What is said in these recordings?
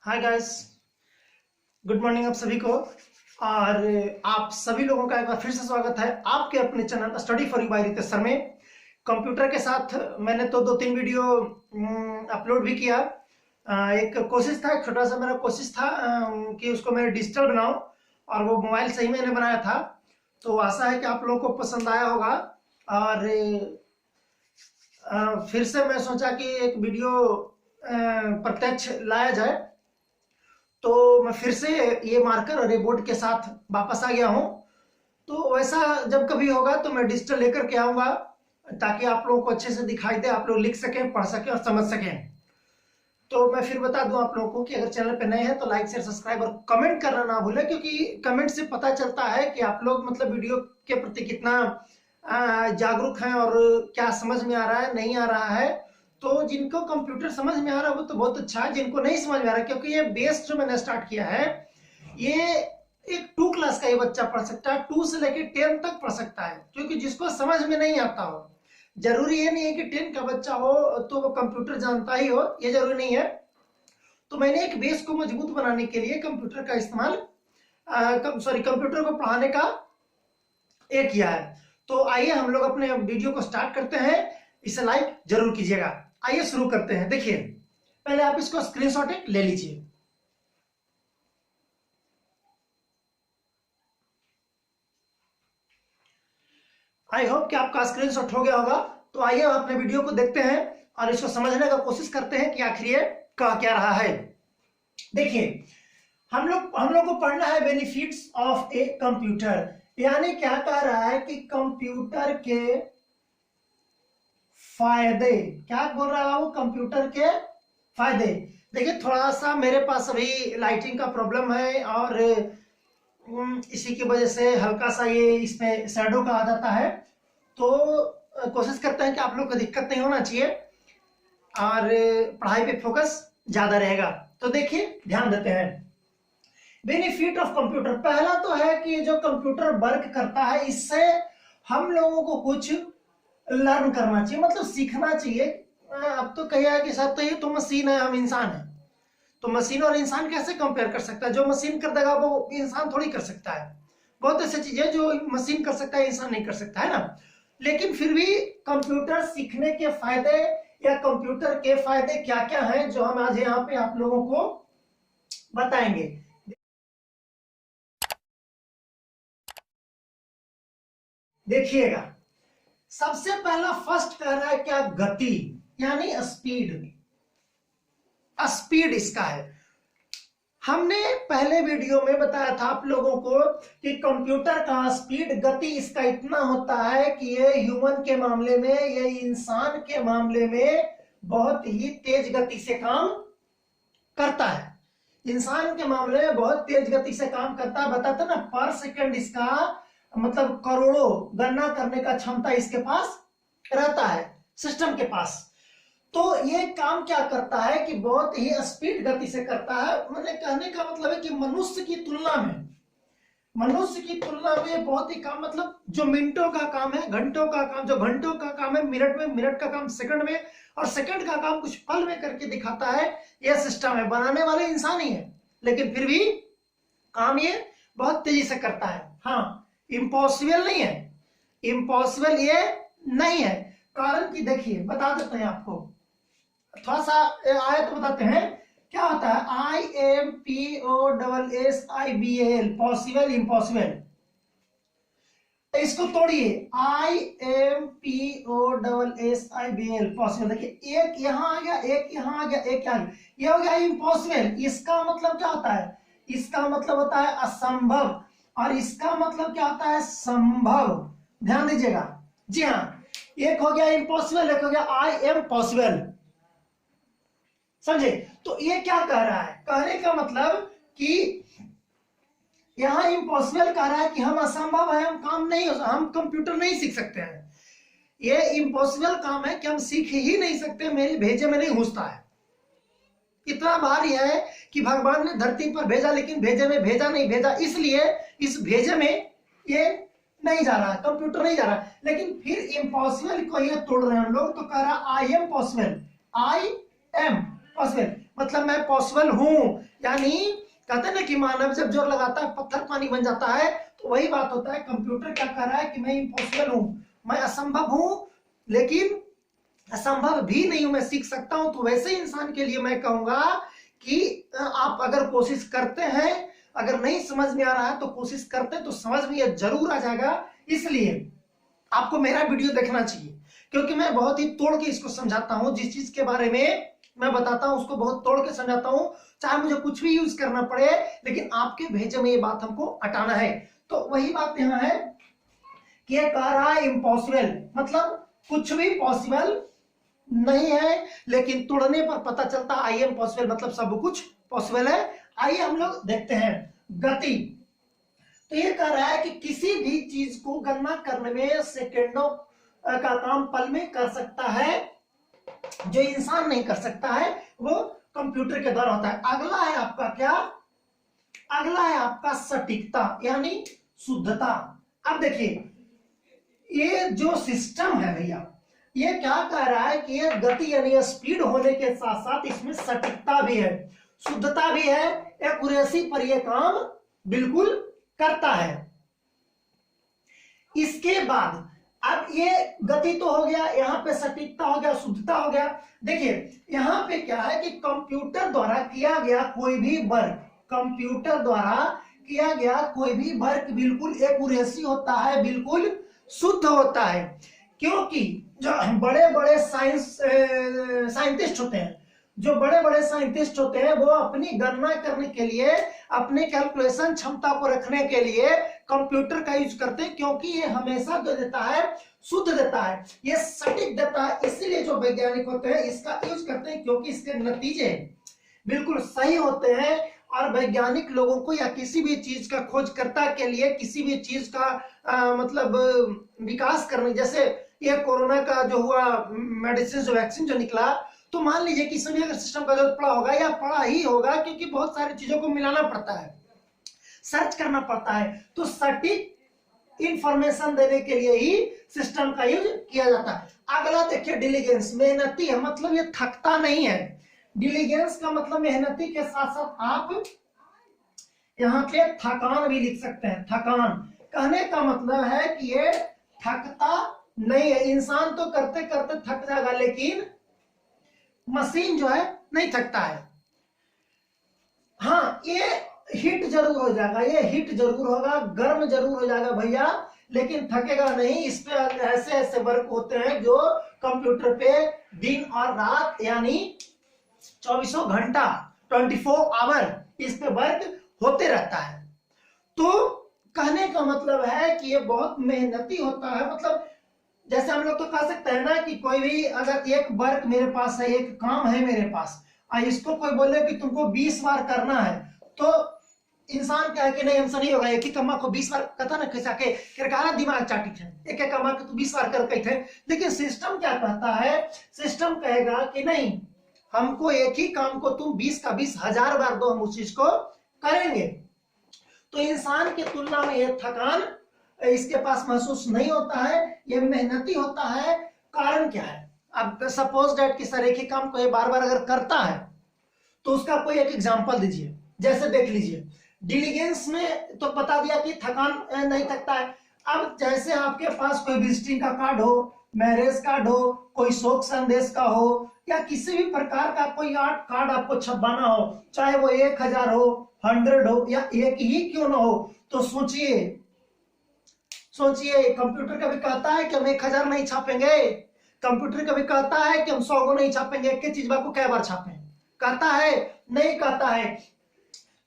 Hi guys, good morning आप सभी को। और आप सभी लोगों का एक बार फिर से स्वागत है आपके अपने channel study for you by Ritesh sir में। कंप्यूटर के साथ मैंने तो 2-3 वीडियो अपलोड भी किया। एक कोशिश था, एक छोटा सा मेरा कोशिश था कि उसको मैं डिजिटल बनाऊं, और वो मोबाइल से ही मैंने बनाया था। तो आशा है कि आप लोगों को पसंद आया होगा। और फिर से मैं सोचा कि एक वीडियो प्रत्यक्ष लाया जाए, तो मैं फिर से ये मार्कर और ये बोर्ड के साथ वापस आ गया हूं। तो वैसा जब कभी होगा तो मैं डिजिटल लेकर के आऊंगा, ताकि आप लोगों को अच्छे से दिखाई दे, आप लोग लिख सकें, पढ़ सकें और समझ सकें। तो मैं फिर बता दूं आप लोगों को कि अगर चैनल पे नए हैं तो लाइक शेयर सब्सक्राइब और कमेंट करना ना भूलें, क्योंकि कमेंट से पता चलता है कि आप लोग मतलब वीडियो के प्रति कितना जागरूक हैं और क्या समझ में आ रहा है, नहीं आ रहा है। तो जिनको कंप्यूटर समझ में आ रहा है वो तो बहुत अच्छा है, जिनको नहीं समझ में आ रहा है, क्योंकि ये बेस जो मैंने स्टार्ट किया है, ये एक 2 क्लास का ये बच्चा पढ़ सकता है, 2 से लेकर 10 तक पढ़ सकता है। क्योंकि जिसको समझ में नहीं आता हो, जरूरी ये नहीं है कि 10 का बच्चा हो तो वो कंप्यूटर जानता ही हो, ये जरूरी नहीं है। तो मैंने एक बेस को मजबूत बनाने के लिए कंप्यूटर का इस्तेमाल कंप्यूटर को पढ़ाने का एक किया है। तो आइए हम लोग अपने वीडियो को स्टार्ट करते हैं। इसे लाइक जरूर कीजिएगा। आइए शुरू करते हैं। देखिए, पहले आप इसको स्क्रीनशॉट एक ले लीजिए। आई होप कि आपका स्क्रीनशॉट हो गया होगा। तो आइए अपने वीडियो को देखते हैं और इसको समझने का कोशिश करते हैं कि आखिर ये कह क्या रहा है। देखिए, हम लोग को पढ़ना है बेनिफिट्स ऑफ ए कंप्यूटर, यानी क्या कह रहा है कि कंप्यूटर के फायदे। क्या बोल रहा है वो? कंप्यूटर के फायदे। देखिए, थोड़ा सा मेरे पास अभी लाइटिंग का प्रॉब्लम है और इसी की वजह से हल्का सा ये इसमें शैडो का आ जाता है। तो कोशिश करते हैं कि आप लोग को दिक्कत नहीं होना चाहिए और पढ़ाई पे फोकस ज्यादा रहेगा। तो देखिए, ध्यान देते हैं। बेनिफिट ऑफ कंप्यूटर, पहला तो है कि जो कंप्यूटर वर्क करता है, इससे हम लोगों को कुछ लर्न करना चाहिए, मतलब सीखना चाहिए। अब तो कहिए कि साहब तो ये तो मशीन है, हम इंसान हैं। तो मशीन और इंसान कैसे कंपेयर कर सकता है? जो मशीन कर देगा वो इंसान थोड़ी कर सकता है। बहुत ऐसी चीजें जो मशीन कर सकता है इंसान नहीं कर सकता, है ना। लेकिन फिर भी कंप्यूटर सीखने के फायदे या कंप्यूटर के फायदे क्या क्या हैं, जो हम आज यहाँ पे आप लोगों को बताएंगे। देखिएगा, सबसे पहला फर्स्ट कह रहा है क्या? गति, यानी स्पीड। स्पीड इसका है। हमने पहले वीडियो में बताया था आप लोगों को कि कंप्यूटर का स्पीड, गति इसका इतना होता है कि ये ह्यूमन के मामले में, ये इंसान के मामले में बहुत ही तेज गति से काम करता है। इंसान के मामले में बहुत तेज गति से काम करता है। बताते ना, पर सेकंड इसका मतलब करोड़ों गणना करने का क्षमता इसके पास रहता है, सिस्टम के पास। तो ये काम क्या करता है कि बहुत ही स्पीड गति से करता है। मैंने कहने का मतलब है कि मनुष्य की तुलना में बहुत ही काम, मतलब जो मिनटों का काम है, घंटों का काम, जो घंटों का काम है मिनट में, मिनट का काम सेकंड में, और सेकंड का काम कुछ पल में करके दिखाता है। यह सिस्टम है, बनाने वाले इंसान ही है, लेकिन फिर भी काम ये बहुत तेजी से करता है। हाँ, इम्पॉसिबल नहीं है, इम्पॉसिबल ये नहीं है। कारण की देखिए, बता देते हैं आपको, थोड़ा सा आए तो बताते हैं क्या होता है। IMPOSSIBL, possible, impossible. इसको तोड़िए, IMPOSSIBL, पॉसिबल। देखिए, एक यहां आ गया, एक यहां आ गया, एक यहां आ गया, ये हो गया इम्पॉसिबल। इसका मतलब क्या होता है? इसका मतलब होता है असंभव, और इसका मतलब क्या होता है? संभव। ध्यान दीजिएगा। जी हाँ, एक हो गया इम्पॉसिबल, एक हो गया आई एम पॉसिबल। समझे? तो ये क्या कह रहा है? कहने का मतलब कि यहां इम्पॉसिबल कह रहा है कि हम असंभव है, हम काम नहीं, हम कंप्यूटर नहीं सीख सकते हैं। ये इम्पॉसिबल काम है कि हम सीख ही नहीं सकते, मेरे भेजे में नहीं घुसता है। इतना भारी है कि भगवान ने धरती पर भेजा, लेकिन भेजे में भेजा नहीं, भेजा इसलिए इस भेजे में ये नहीं जा रहा, कंप्यूटर नहीं जा रहा। लेकिन फिर इम्पॉसिबल को ये तोड़ रहे हैं हम लोग, तो कह रहा I am possible, I am possible, मतलब मैं पॉसिबल हूं, यानी कहते हैं ना कि मानव जब जोर लगाता है पत्थर पानी बन जाता है, तो वही बात होता है। कंप्यूटर क्या कर रहा है कि मैं इम्पॉसिबल हूं, मैं असंभव हूं, लेकिन असंभव भी नहीं हूं, मैं सीख सकता हूं। तो वैसे ही इंसान के लिए मैं कहूंगा कि आप अगर कोशिश करते हैं, अगर नहीं समझ में आ रहा है तो कोशिश करते हैं तो समझ में यह जरूर आ जाएगा। इसलिए आपको मेरा वीडियो देखना चाहिए, क्योंकि मैं बहुत ही तोड़ के इसको समझाता हूं। जिस चीज के बारे में मैं बताता हूं उसको बहुत तोड़ के समझाता हूं, चाहे मुझे कुछ भी यूज करना पड़े, लेकिन आपके भेजे में ये बात हमको हटाना है। तो वही बात यहां है कि ये कह रहा है इम्पॉसिबल, मतलब कुछ भी पॉसिबल नहीं है, लेकिन तोड़ने पर पता चलता आई एम पॉसिबल, मतलब सब कुछ पॉसिबल है। आइए हम लोग देखते हैं गति। तो ये कह रहा है कि किसी भी चीज को गणना करने में सेकेंडों का काम पल में कर सकता है, जो इंसान नहीं कर सकता है वो कंप्यूटर के द्वारा होता है। अगला है आपका क्या, अगला है आपका सटीकता यानी शुद्धता। अब देखिए ये जो सिस्टम है भैया, ये क्या कह रहा है कि ये गति यानी स्पीड होने के साथ साथ इसमें सटीकता भी है, शुद्धता भी है, एक्यूरेसी पर यह काम बिल्कुल करता है। इसके बाद अब ये गति तो हो गया, यहां पे सटीकता हो गया, शुद्धता हो गया। देखिए यहां पे क्या है कि कंप्यूटर द्वारा किया गया कोई भी वर्क, कंप्यूटर द्वारा किया गया कोई भी वर्क बिल्कुल एक्यूरेसी होता है, बिल्कुल शुद्ध होता है। क्योंकि जो बड़े बड़े साइंटिस्ट होते हैं, जो बड़े बड़े साइंटिस्ट होते हैं वो अपनी गणना करने के लिए, अपने कैलकुलेशन क्षमता को रखने के लिए कंप्यूटर का यूज करते हैं, क्योंकि ये हमेशा जो देता है शुद्ध देता है, ये सटीक देता है। इसीलिए जो वैज्ञानिक होते हैं इसका यूज करते हैं, क्योंकि इसके नतीजे बिल्कुल सही होते हैं। और वैज्ञानिक लोगों को या किसी भी चीज का खोजकर्ता के लिए किसी भी चीज का मतलब विकास करने, जैसे ये कोरोना का जो हुआ मेडिसिन जो वैक्सीन जो निकला, तो मान लीजिए कि इसमें अगर सिस्टम का जरूरत पड़ा होगा या पड़ा ही होगा, क्योंकि बहुत सारी चीजों को मिलाना पड़ता है, सर्च करना पड़ता है, तो सटीक इंफॉर्मेशन देने के लिए ही सिस्टम का यूज किया जाता है। अगला देखिए डिलीजेंस, मेहनती है, मतलब ये थकता नहीं है। डिलीजेंस का मतलब मेहनती के साथ साथ आप यहाँ पे थकान भी लिख सकते हैं। थकान कहने का मतलब है कि ये थकता नहीं है। इंसान तो करते करते थक जाएगा, लेकिन मशीन जो है नहीं थकता है। हाँ ये हीट जरूर हो जाएगा, ये हीट जरूर होगा, गर्म जरूर हो जाएगा भैया, लेकिन थकेगा नहीं। इस पे ऐसे ऐसे वर्क होते हैं जो कंप्यूटर पे दिन और रात यानी 24 घंटा 24 आवर इस पे वर्क होते रहता है। तो कहने का मतलब है कि ये बहुत मेहनती होता है। मतलब जैसे हम लोग तो कह सकते हैं ना कि कोई भी अगर एक वर्क मेरे पास है, एक काम है मेरे पास, और इसको कोई बोले कि तुमको 20 बार करना है, तो इंसान क्या है कि नहीं हमसे नहीं होगा, एक ही कमा को 20 बार कहता ना खिंचा के किरकारा दिमाग चाटी है, एक एक कमा के तू 20 बार कर कही थे। लेकिन सिस्टम क्या कहता है, सिस्टम कहेगा कि नहीं हमको एक ही काम को तुम 20 का 20,000 बार दो, हम उस चीज को करेंगे। तो इंसान की तुलना में यह थकान इसके पास महसूस नहीं होता है, यह मेहनती होता है। कारण क्या है, अब सपोज दैट कि सर एक ही काम को ये बार बार अगर करता है, तो उसका कोई एक एग्जांपल दीजिए। जैसे देख लीजिए डिलीजेंस में तो बता दिया कि थकान नहीं थकता है। अब जैसे आपके पास कोई विजिटिंग का कार्ड हो, मैरिज कार्ड हो, कोई शोक संदेश का हो, या किसी भी प्रकार का कोई कार्ड आपको छपवाना हो, चाहे वो 1000 हो, 100 हो, या एक ही क्यों ना हो, तो सोचिए कंप्यूटर कभी कहता है कि हम 1000 नहीं छापेंगे, कंप्यूटर कभी कहता है कि हम 100 को नहीं छापेंगे, एक चीज को कै बार छापें, कहता है नहीं कहता है।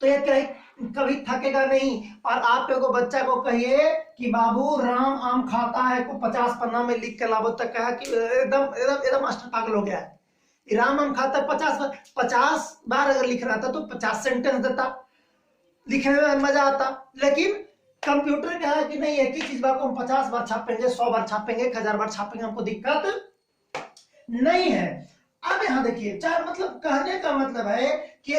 तो ये कभी थकेगा नहीं। और आप एगो बच्चा को कहिए कि बाबू राम आम खाता है को 50 पन्ना में लिख के लाभो, तक कहा कि एकदम एकदम एकदम मास्टर पागल हो गया है, राम आम खाता है 50 बार अगर लिख रहा था तो 50 सेंटेंस देता, लिखने में मजा आता। लेकिन कंप्यूटर क्या है कि नहीं एक ही चीज को हम 50 बार छापेंगे, 100 बार छापेंगे, 1000 बार छापेंगे, हमको दिक्कत नहीं है। अब यहां देखिए चार, मतलब कहने का मतलब है कि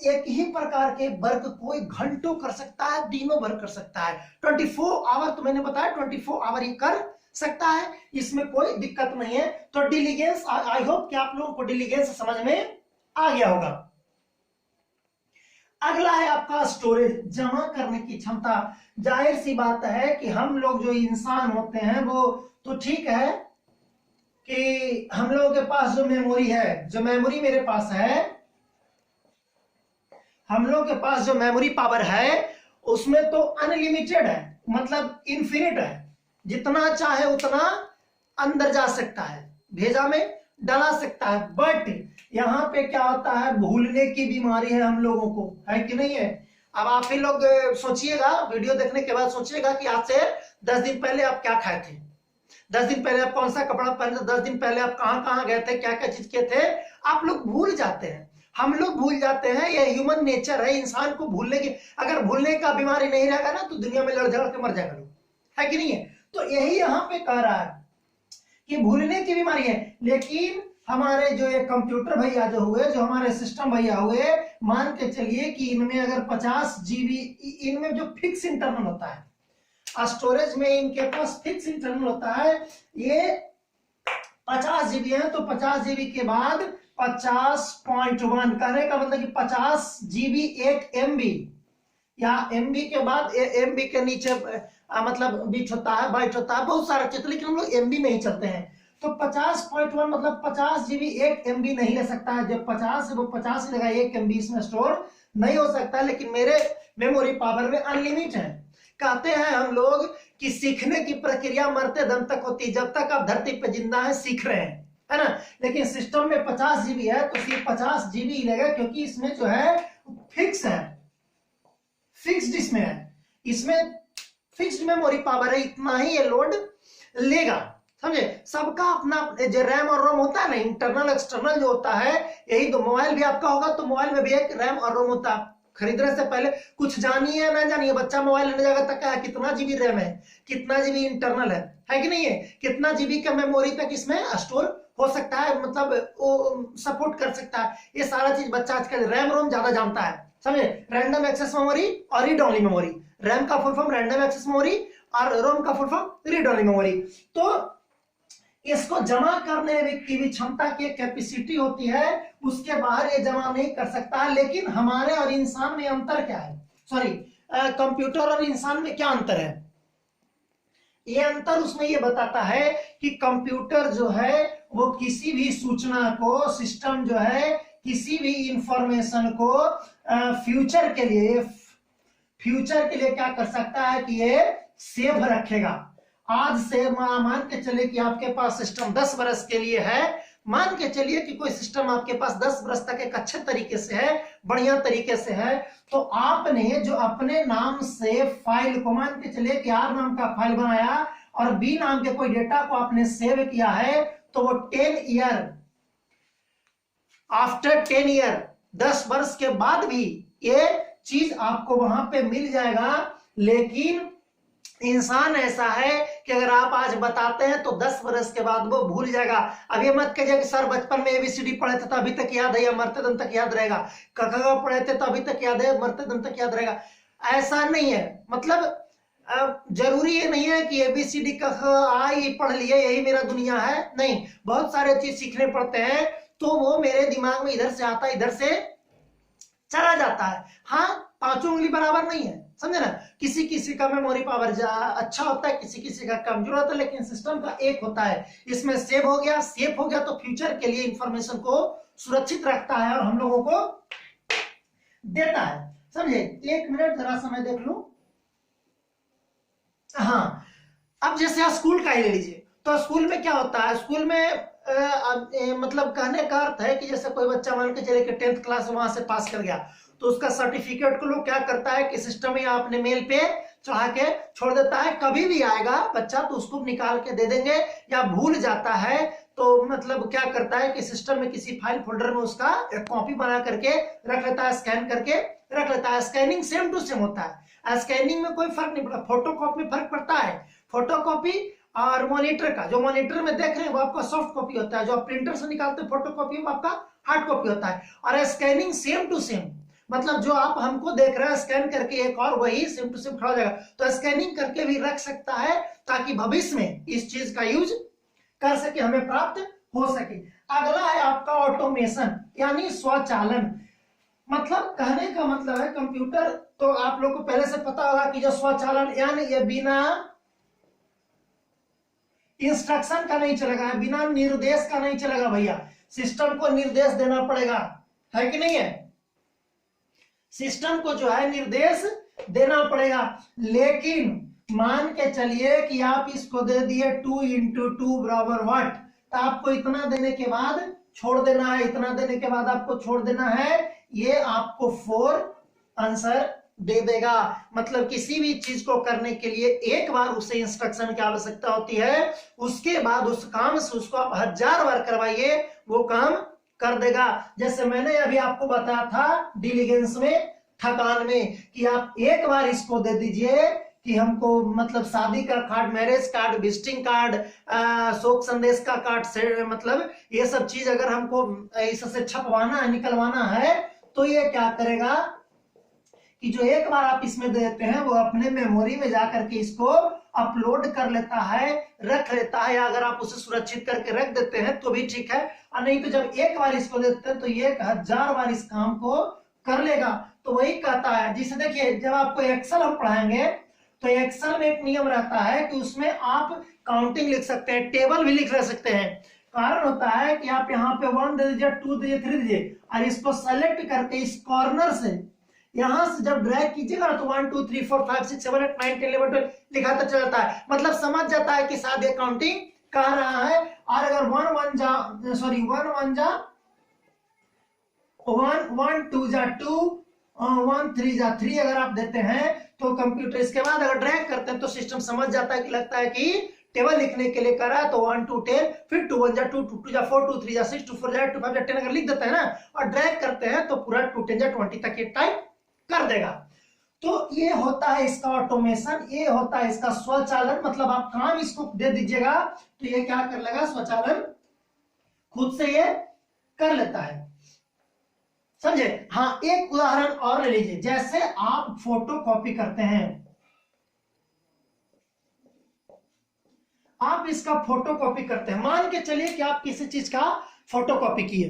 एक ही प्रकार के वर्क कोई घंटों कर सकता है, दिनों भर कर सकता है, 24 आवर, तो मैंने बताया 24 आवर ही कर सकता है, इसमें कोई दिक्कत नहीं है। तो डिलीजेंस, आई होप कि आप लोगों को डिलीजेंस समझ में आ गया होगा। अगला है आपका स्टोरेज, जमा करने की क्षमता। जाहिर सी बात है कि हम लोग जो इंसान होते हैं वो तो ठीक है कि हम लोगों के पास जो मेमोरी है, जो मेमोरी मेरे पास है, हम लोग के पास जो मेमोरी पावर है उसमें तो अनलिमिटेड है, मतलब इन्फिनिट है, जितना चाहे उतना अंदर जा सकता है, भेजा में डाला सकता है। बट यहाँ पे क्या होता है, भूलने की बीमारी है हम लोगों को, है कि नहीं है। अब आप ही लोग सोचिएगा, वीडियो देखने के बाद सोचिएगा कि आज से 10 दिन पहले आप क्या खाए थे, 10 दिन पहले आप कौन सा कपड़ा पहने थे, 10 दिन पहले आप कहां कहां गए थे, क्या क्या चीज किए थे। आप लोग भूल जाते हैं, हम लोग भूल जाते हैं, ये ह्यूमन नेचर है, इंसान को भूलने की, अगर भूलने का बीमारी नहीं रहेगा ना तो दुनिया में लड़ झगड़ के मर जाएगा लोग, है कि नहीं है। तो यही यहाँ पे कह रहा है कि भूलने की बीमारी है। लेकिन हमारे जो ये कंप्यूटर भैया जो हुए, जो हमारे सिस्टम भैया हुए, मान के चलिए कि इनमें अगर 50 जीबी, इनमें जो फिक्स इंटरनल होता है स्टोरेज में, इनके पास फिक्स इंटरनल होता है, ये 50 जीबी है, तो 50 जीबी के बाद 50.1 कहने का मतलब कि 50 जीबी 1 MB, या MB के बाद MB के नीचे मतलब बीच होता है, बाइट होता है, बहुत सारा चित्र, लेकिन हम लोग MB में ही चलते हैं। तो 50.1 मतलब 50 जीबी 1 MB नहीं ले सकता है, जब 50 है वो 50 ही लगा, 1 MB इसमें स्टोर नहीं हो सकता। लेकिन मेरे मेमोरी पावर में अनलिमिटेड है। कहते हैं हम लोग कि सीखने की प्रक्रिया मरते दम तक होती है, जब तक आप धरती पे जिंदा है सीख रहे हैं, है ना। लेकिन सिस्टम में 50 जीबी है तो सिर्फ 50 जीबी ही लेगा, क्योंकि इसमें जो है फिक्स है, फिक्स्ड इसमें है, इसमें फिक्स्ड मेमोरी पावर है, इतना ही ये लोड लेगा, समझे। सबका अपना जो रैम और रोम होता है ना, इंटरनल एक्सटर्नल जो होता है, यही तो मोबाइल भी आपका होगा, तो मोबाइल में भी एक रैम और रोम होता है। खरीदने से पहले कुछ जानिए ना जानिए, बच्चा मोबाइल लेने जाएगा तक क्या, कितना जीबी रैम है, कितना जीबी इंटरनल है कि नहीं है, कितना जीबी का मेमोरी तक इसमें स्टोर हो सकता है, मतलब वो सपोर्ट कर सकता है। ये सारा चीज बच्चा आजकल रैम रोम ज्यादा जानता है, समझे। रैंडम एक्सेस मेमोरी और रीड ओनली मेमोरी, रैम का full form random access memory और रोम का full form read only memory. तो इसको जमा करने की भी क्षमता की कैपेसिटी होती है, उसके बाहर ये जमा नहीं कर सकता। लेकिन हमारे और इंसान में अंतर क्या है, सॉरी कंप्यूटर और इंसान में क्या अंतर है, ये अंतर उसमें ये बताता है कि कंप्यूटर जो है वो किसी भी सूचना को, सिस्टम जो है किसी भी इंफॉर्मेशन को फ्यूचर के लिए क्या कर सकता है कि ये सेव रखेगा। आज से मान के चले कि आपके पास सिस्टम 10 बरस के लिए है, मान के चलिए कि कोई सिस्टम आपके पास 10 बरस तक एक अच्छे तरीके से है, बढ़िया तरीके से है, तो आपने जो अपने नाम से फाइल को, मान के चलिए कि R नाम का फाइल बनाया और B नाम के कोई डेटा को आपने सेव किया है, तो वो 10 ईयर, आफ्टर 10 ईयर, 10 वर्ष के बाद भी ये चीज आपको वहां पे मिल जाएगा। लेकिन इंसान ऐसा है कि अगर आप आज बताते हैं तो 10 वर्ष के बाद वो भूल जाएगा। अब ये मत कहिए कि सर बचपन में ABCD पढ़े थे तो अभी तक याद है, या मरते दम तक याद रहेगा, कखगा पढ़े थे तो अभी तक याद है, मरते दम तक याद रहेगा, ऐसा नहीं है। मतलब जरूरी ये नहीं है कि ABCD कख आई पढ़ लिए यही मेरा दुनिया है, नहीं, बहुत सारे चीज सीखने पड़ते हैं, तो वो मेरे दिमाग में इधर से आता है, इधर से चला जाता है। हाँ, पांचों उंगली बराबर नहीं है, समझे ना। किसी किसी का मेमोरी पावर अच्छा होता है, किसी किसी का कमजोर होता है, लेकिन सिस्टम का एक होता है, इसमें सेव हो गया तो फ्यूचर के लिए इंफॉर्मेशन को सुरक्षित रखता है और हम लोगों को देता है, समझे। 1 मिनट जरा समय देख लूं। हाँ, अब जैसे स्कूल का ही ले लीजिए, तो स्कूल में क्या होता है, स्कूल में मतलब कहने का अर्थ है कि जैसे कोई बच्चा मान के चले कि 10th क्लास वहां से पास कर गया, तो उसका सर्टिफिकेट को लोग क्या करता है कि सिस्टम में अपने मेल पे चढ़ा के छोड़ देता है। कभी भी आएगा बच्चा तो उसको निकाल के दे देंगे, या भूल जाता है तो मतलब क्या करता है कि सिस्टम में किसी फाइल फोल्डर में उसका एक कॉपी बना करके रख लेता है, स्कैन करके रख लेता है। स्कैनिंग सेम टू सेम होता है, स्कैनिंग में कोई फर्क नहीं पड़ता, फोटोकॉपी में फर्क पड़ता है। फोटोकॉपी और मॉनिटर का, जो मॉनिटर में देख रहे हैं वो आपका सॉफ्ट कॉपी होता है, जो आप प्रिंटर से निकालते हैं फोटोकॉपी वो आपका हार्ड कॉपी होता है। और स्कैनिंग सेम टू सेम, मतलब जो आप हमको देख रहे हैं स्कैन करके एक और वही सेम टू सेम खड़ा हो जाएगा। तो स्कैनिंग करके भी रख सकता है ताकि भविष्य में इस चीज का यूज कर सके, हमें प्राप्त हो सके। अगला है आपका ऑटोमेशन यानी स्वचालन। मतलब कहने का मतलब है कंप्यूटर तो आप लोग को पहले से पता होगा कि जो स्वचालन यानी ये बिना इंस्ट्रक्शन का नहीं चलेगा, बिना निर्देश का नहीं चलेगा भैया। सिस्टम को निर्देश देना पड़ेगा, है कि नहीं है? सिस्टम को जो है निर्देश देना पड़ेगा। लेकिन मान के चलिए कि आप इसको दे दिए 2 × 2 बराबर वाट, तो आपको इतना देने के बाद छोड़ देना है, इतना देने के बाद आपको छोड़ देना है, ये आपको 4 आंसर दे देगा। मतलब किसी भी चीज को करने के लिए एक बार उसे इंस्ट्रक्शन की आवश्यकता होती है, उसके बाद उस काम से उसको आप 1000 बार करवाइए वो काम कर देगा। जैसे मैंने अभी आपको बताया था डिलीजेंस में, थकान में, कि आप एक बार इसको दे दीजिए कि हमको मतलब शादी का card, marriage card, visiting card, शोक संदेश का कार्ड, मतलब ये सब चीज अगर हमको इससे छपवाना है, निकलवाना है, तो ये क्या करेगा कि जो एक बार आप इसमें दे देते हैं वो अपने मेमोरी में जाकर के इसको अपलोड कर लेता है, रख लेता है। अगर आप उसे सुरक्षित करके रख देते हैं तो भी ठीक है, और नहीं तो जब एक बार इसको देते हैं तो ये 1000 बार इस काम को कर लेगा। तो वही कहता है, जिसे देखिए जब आपको एक्सेल हम पढ़ाएंगे तो एक्सेल में एक नियम रहता है कि उसमें आप काउंटिंग लिख सकते हैं, टेबल भी लिख सकते हैं। कारण होता है कि आप यहाँ पे 1 दे दीजिए, 2 दे दीजिए, 3 दीजिए, और इसको सेलेक्ट करके इस कॉर्नर से यहां से जब ड्रैग कीजिएगा तो 1 2 3 4 5 6 7 8 9 10 11 12 लिखाता चला जाता है। मतलब समझ जाता है कि शायद ये काउंटिंग कर रहा है। और अगर 1 1 जा 1 2 जा 2 1 3 जा 3 अगर आप देते हैं तो कंप्यूटर इसके बाद अगर ड्रैग करते हैं तो सिस्टम समझ जाता है कि लगता है कि टेबल लिखने के लिए कर रहा है, तो 1 2 10, फिर 2 1 जा 2 2 2 जा 4 2 3 जा 6 2 4 जा 2 5 जा 10 अगर लिख देते हैं ना और ड्रैग करते हैं तो पूरा 2 10 जा 20 तक ये टाइप कर देगा। तो ये होता है इसका ऑटोमेशन, ये होता है इसका स्वचालन। मतलब आप काम इसको दे दीजिएगा तो ये क्या कर लेगा, स्वचालन खुद से ये कर लेता है, समझे? हाँ, एक उदाहरण और ले लीजिए। जैसे आप फोटो कॉपी करते हैं, आप इसका फोटो कॉपी करते हैं, मान के चलिए कि आप किसी चीज का फोटो कॉपी किए,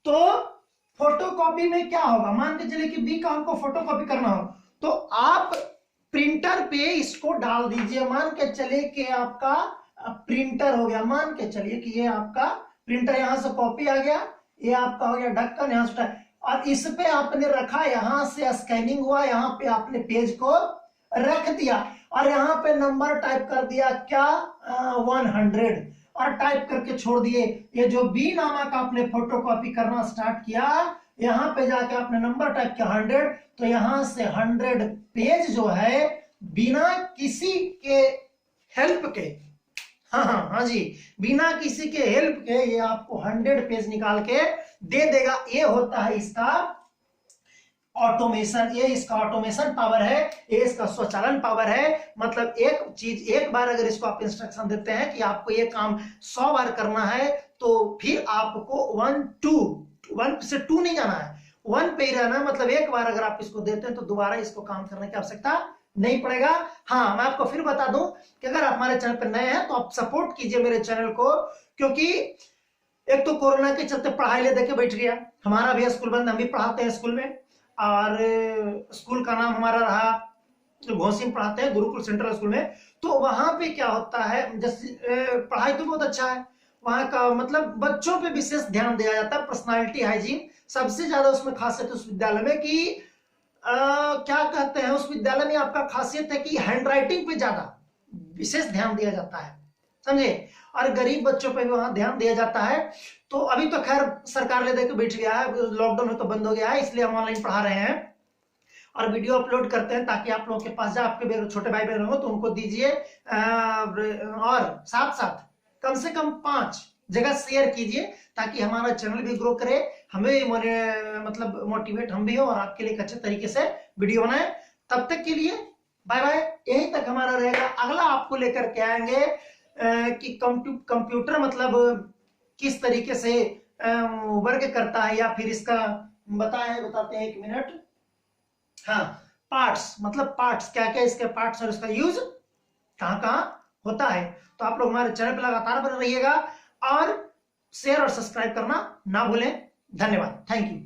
तो फोटो कॉपी में क्या होगा, मान के चलिए कि बी का हमको फोटो कॉपी करना हो, तो आप प्रिंटर पे इसको डाल दीजिए। मान के चलिए कि आपका प्रिंटर हो गया, मान के चलिए कि ये आपका प्रिंटर, यहां से कॉपी आ गया, ये आपका हो गया ढक्कन, यहां से और इस पे आपने रखा, यहां से स्कैनिंग हुआ, यहाँ पे आपने पेज को रख दिया और यहाँ पे नंबर टाइप कर दिया क्या 100 और टाइप करके छोड़ दिए। ये जो बी नामक आपने फोटो कॉपी करना स्टार्ट किया, यहाँ पे जाके आपने नंबर टाइप किया 100, तो यहां से 100 पेज जो है बिना किसी के हेल्प के, हाँ जी, बिना किसी के हेल्प के ये आपको 100 पेज निकाल के दे देगा। ये होता है इसका ऑटोमेशन, ये इसका ऑटोमेशन पावर है, ये इसका स्वचालन पावर है। मतलब एक चीज एक बार अगर इसको आप इंस्ट्रक्शन देते हैं कि आपको ये काम 100 बार करना है, तो फिर आपको 1 से 2 नहीं जाना है, 1 पे ही रहना है। मतलब एक बार अगर आप इसको देते हैं तो दोबारा इसको काम करने की आवश्यकता नहीं पड़ेगा। हाँ, मैं आपको फिर बता दूं कि अगर आप हमारे चैनल पर नए हैं तो आप सपोर्ट कीजिए मेरे चैनल को, क्योंकि एक तो कोरोना के चलते पढ़ाई ले देके बैठ गया, हमारा भी स्कूल बंद, हम भी पढ़ाते हैं स्कूल में, और स्कूल का नाम हमारा रहा घोसी में पढ़ाते हैं, गुरुकुल सेंट्रल स्कूल में। तो वहां पे क्या होता है, जैसे पढ़ाई तो बहुत अच्छा है वहां का, मतलब बच्चों पे विशेष ध्यान दिया जाता है, पर्सनालिटी हाइजीन सबसे ज्यादा उसमें खासियत उस विद्यालय में कि क्या कहते हैं, उस विद्यालय में आपका खासियत है कि हैंडराइटिंग पे ज्यादा विशेष ध्यान दिया जाता है, समझे? और गरीब बच्चों पे भी वहां ध्यान दिया जाता है। तो अभी तो खैर सरकार ले देकर बैठ गया है, लॉकडाउन में तो बंद हो गया है, इसलिए हम ऑनलाइन पढ़ा रहे हैं और वीडियो अपलोड करते हैं ताकि आप लोगों के पास जाए, आपके छोटे भाई बहन हो तो उनको दीजिए, और साथ साथ कम से कम 5 जगह शेयर कीजिए ताकि हमारा चैनल भी ग्रो करे, हमें मतलब मोटिवेट हम भी हो और आपके लिए एक अच्छे तरीके से वीडियो बनाए। तब तक के लिए बाय बाय, यहीं तक हमारा रहेगा। अगला आपको लेकर के आएंगे कि कंप्यूटर मतलब किस तरीके से वर्क करता है, या फिर इसका बताते हैं, 1 मिनट। हाँ, पार्ट्स, मतलब पार्ट्स क्या क्या इसके पार्ट्स और इसका यूज कहां कहां होता है। तो आप लोग हमारे चैनल पर लगातार बने रहिएगा और शेयर और सब्सक्राइब करना ना भूलें। धन्यवाद, थैंक यू।